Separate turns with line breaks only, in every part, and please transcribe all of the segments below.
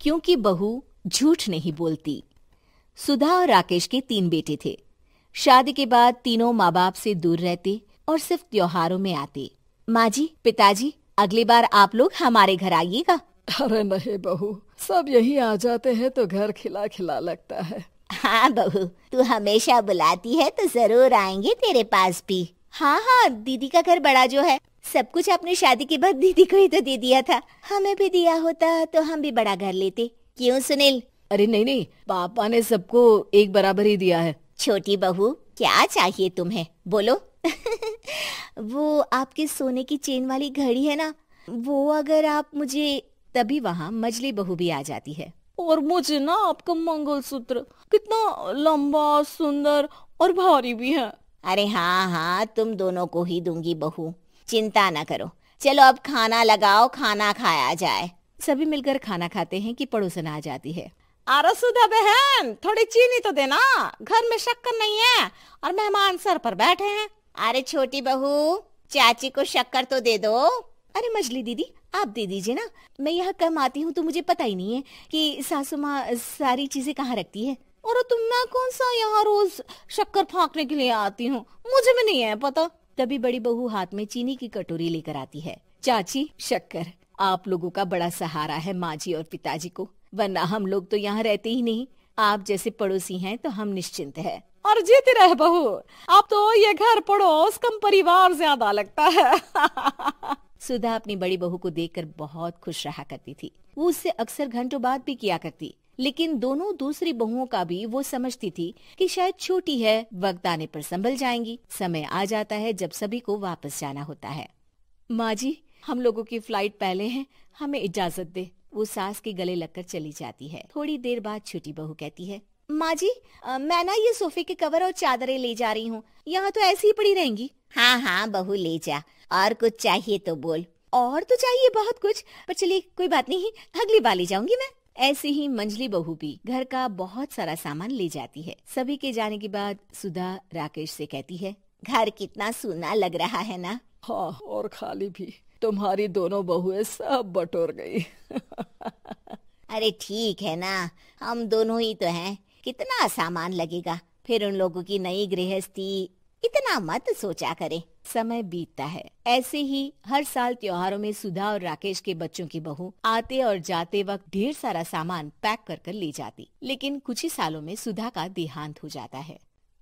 क्योंकि बहू झूठ नहीं बोलती। सुधा और राकेश के 3 बेटे थे। शादी के बाद तीनों माँ बाप से दूर रहते और सिर्फ त्योहारों में आते। माँ जी, पिताजी, अगली बार आप लोग हमारे घर आइएगा।
अरे नहीं बहू, सब यहीं आ जाते हैं तो घर खिला खिला लगता है।
हाँ बहू, तू हमेशा बुलाती है तो जरूर आएंगे तेरे पास भी।
हाँ हाँ, दीदी का घर बड़ा जो है, सब कुछ अपनी शादी के बाद दीदी को ही तो दे दिया था। हमें भी दिया होता तो हम भी बड़ा घर लेते।
क्यों सुनील?
अरे नहीं नहीं, पापा ने सबको एक बराबर ही दिया है।
छोटी बहू, क्या चाहिए तुम्हें, बोलो।
वो आपके सोने की चेन वाली घड़ी है ना, वो अगर आप मुझे। तभी वहाँ मजली बहू भी आ जाती है।
और मुझे ना आपका मंगलसूत्र, कितना लंबा, सुंदर और भारी भी है।
अरे हाँ हाँ, तुम दोनों को ही दूंगी बहू, चिंता न करो। चलो अब खाना लगाओ, खाना खाया जाए।
सभी मिलकर खाना खाते हैं कि पड़ोसन आ जाती है।
अरे सुधा बहन, थोड़ी चीनी तो देना, घर में शक्कर नहीं है और मेहमान सर पर बैठे हैं।
अरे छोटी बहू, चाची को शक्कर तो दे दो।
अरे मजली दीदी, आप दे दीजिए ना, मैं यहाँ कम आती हूँ तो मुझे पता ही नहीं है कि सासू माँ सारी चीजें कहाँ रखती है।
और तुम, मैं कौन सा यहाँ रोज शक्कर फाँकने के लिए आती हूँ, मुझे भी नहीं है पता।
तभी बड़ी बहू हाथ में चीनी की कटोरी लेकर आती है। चाची, शक्कर आप लोगों का बड़ा सहारा है माँ जी और पिताजी को, वरना हम लोग तो यहाँ रहते ही नहीं। आप जैसे पड़ोसी हैं तो हम निश्चिंत है।
और जीती रहे बहू, आप तो ये घर पड़ोस कम परिवार ज्यादा लगता है।
सुधा अपनी बड़ी बहू को देखकर बहुत खुश रहा करती थी। वो उससे अक्सर घंटों बात भी किया करती, लेकिन दोनों दूसरी बहुओं का भी वो समझती थी कि शायद छोटी है, वक्त आने पर संभल जाएंगी। समय आ जाता है जब सभी को वापस जाना होता है। माँ जी, हम लोगों की फ्लाइट पहले है, हमें इजाजत दे। वो सास के गले लगकर चली जाती है। थोड़ी देर बाद छोटी बहू कहती है, माँ जी, मैं ना ये सोफे के कवर और चादरें ले जा रही हूँ, यहाँ तो ऐसी ही पड़ी रहेंगी।
हाँ हाँ बहू, ले जा, और कुछ चाहिए तो बोल।
और तो चाहिए बहुत कुछ, पर चलिए कोई बात नहीं, अगली बार ले जाऊंगी मैं। ऐसे ही मंजली बहू भी घर का बहुत सारा सामान ले जाती है। सभी के जाने के बाद सुधा राकेश से कहती है,
घर कितना सूना लग रहा है ना।
हाँ, और खाली भी। तुम्हारी दोनों बहुएं सब बटोर गई।
अरे ठीक है ना, हम दोनों ही तो हैं, कितना सामान लगेगा, फिर उन लोगों की नई गृहस्थी, इतना मत सोचा करे।
समय बीतता है। ऐसे ही हर साल त्योहारों में सुधा और राकेश के बच्चों की बहू आते और जाते वक्त ढेर सारा सामान पैक कर कर ले जाती। लेकिन कुछ ही सालों में सुधा का देहांत हो जाता है।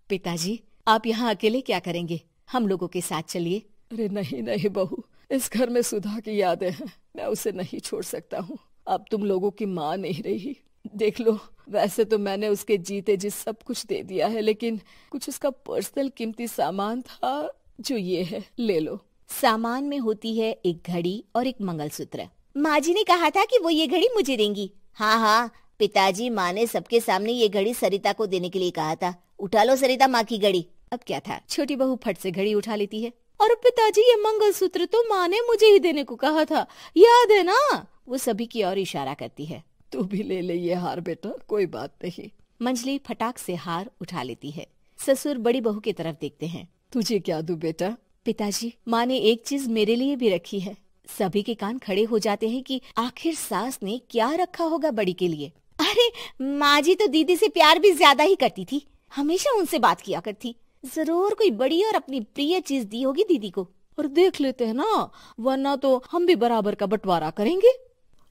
पिताजी, आप यहाँ अकेले क्या करेंगे, हम लोगों के साथ चलिए।
अरे नहीं नहीं बहू, इस घर में सुधा की यादें हैं, मैं उसे नहीं छोड़ सकता हूँ। अब तुम लोगों की माँ नहीं रही। देख लो, वैसे तो मैंने उसके जीते जी सब कुछ दे दिया है, लेकिन कुछ उसका पर्सनल कीमती सामान था जो ये है, ले लो।
सामान में होती है एक घड़ी और एक मंगलसूत्र। माँ जी ने कहा था कि वो ये घड़ी मुझे देंगी।
हाँ हाँ पिताजी, माँ ने सबके सामने ये घड़ी सरिता को देने के लिए कहा था। उठा लो सरिता माँ की घड़ी।
अब क्या था, छोटी बहू फट से घड़ी उठा लेती है। और पिताजी, ये मंगलसूत्र तो माँ ने मुझे ही देने को कहा था, याद है ना। वो सभी की ओर इशारा करती है।
तू भी ले ले ये हार बेटा, कोई बात नहीं।
मंजली फटाक से हार उठा लेती है। ससुर बड़ी बहू की तरफ देखते हैं।
तुझे क्या दूं बेटा?
पिताजी, माँ ने एक चीज मेरे लिए भी रखी है। सभी के कान खड़े हो जाते हैं कि आखिर सास ने क्या रखा होगा बड़ी के लिए।
अरे माँ जी तो दीदी से प्यार भी ज्यादा ही करती थी, हमेशा उनसे बात किया करती। जरूर कोई बड़ी और अपनी प्रिय चीज दी होगी दीदी को।
और देख लेते हैं ना, वरना तो हम भी बराबर का बंटवारा करेंगे।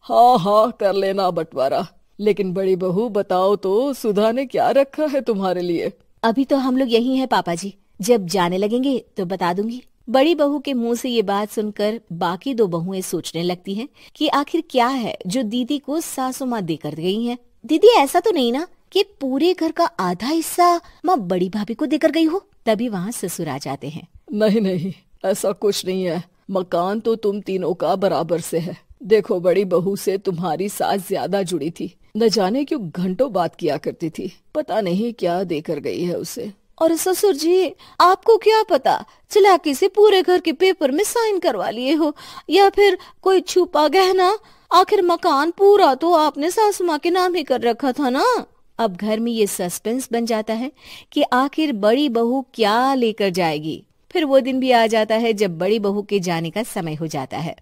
हाँ हाँ, कर लेना बंटवारा। लेकिन बड़ी बहू बताओ तो, सुधा ने क्या रखा है तुम्हारे लिए?
अभी तो हम लोग यही हैं पापा जी, जब जाने लगेंगे तो बता दूंगी। बड़ी बहू के मुंह से ये बात सुनकर बाकी दो बहुएं सोचने लगती हैं कि आखिर क्या है जो दीदी को सासू माँ देकर गई हैं। दीदी, ऐसा तो नहीं ना कि पूरे घर का आधा हिस्सा माँ बड़ी भाभी को देकर गई हो? तभी वहाँ ससुर आ जाते हैं।
नहीं नहीं, ऐसा कुछ नहीं है। मकान तो तुम तीनों का बराबर से है। देखो, बड़ी बहू से तुम्हारी सास ज्यादा जुड़ी थी, न जाने क्यों घंटों बात किया करती थी। पता नहीं क्या देकर गई है उसे।
और ससुर जी, आपको क्या पता, चालाकी से पूरे घर के पेपर में साइन करवा लिए हो, या फिर कोई छुपा गहना। आखिर मकान पूरा तो आपने सासू माँ के नाम ही कर रखा था ना।
अब घर में ये सस्पेंस बन जाता है कि आखिर बड़ी बहू क्या लेकर जाएगी। फिर वो दिन भी आ जाता है जब बड़ी बहू के जाने का समय हो जाता है।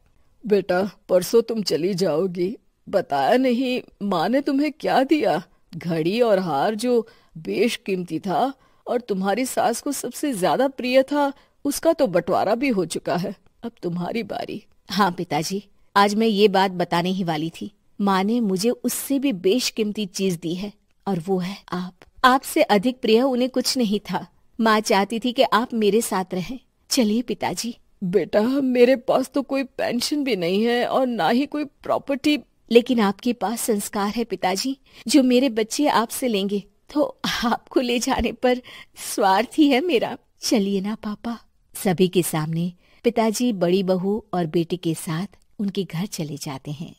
बेटा, परसों तुम चली जाओगी, बताया नहीं, माँ ने तुम्हें क्या दिया? घड़ी और हार जो बेशकीमती था और तुम्हारी सास को सबसे ज्यादा प्रिय था, उसका तो बंटवारा भी हो चुका है। अब तुम्हारी बारी।
हाँ पिताजी, आज मैं ये बात बताने ही वाली थी। माँ ने मुझे उससे भी बेशकीमती चीज दी है और वो है आप। आपसे अधिक प्रिय उन्हें कुछ नहीं था। माँ चाहती थी कि आप मेरे साथ रहें। चलिए पिताजी।
बेटा, मेरे पास तो कोई पेंशन भी नहीं है और ना ही कोई प्रॉपर्टी।
लेकिन आपके पास संस्कार है पिताजी, जो मेरे बच्चे आपसे लेंगे, तो आपको ले जाने पर स्वार्थ ही है मेरा। चलिए ना पापा। सभी के सामने पिताजी बड़ी बहू और बेटे के साथ उनके घर चले जाते हैं।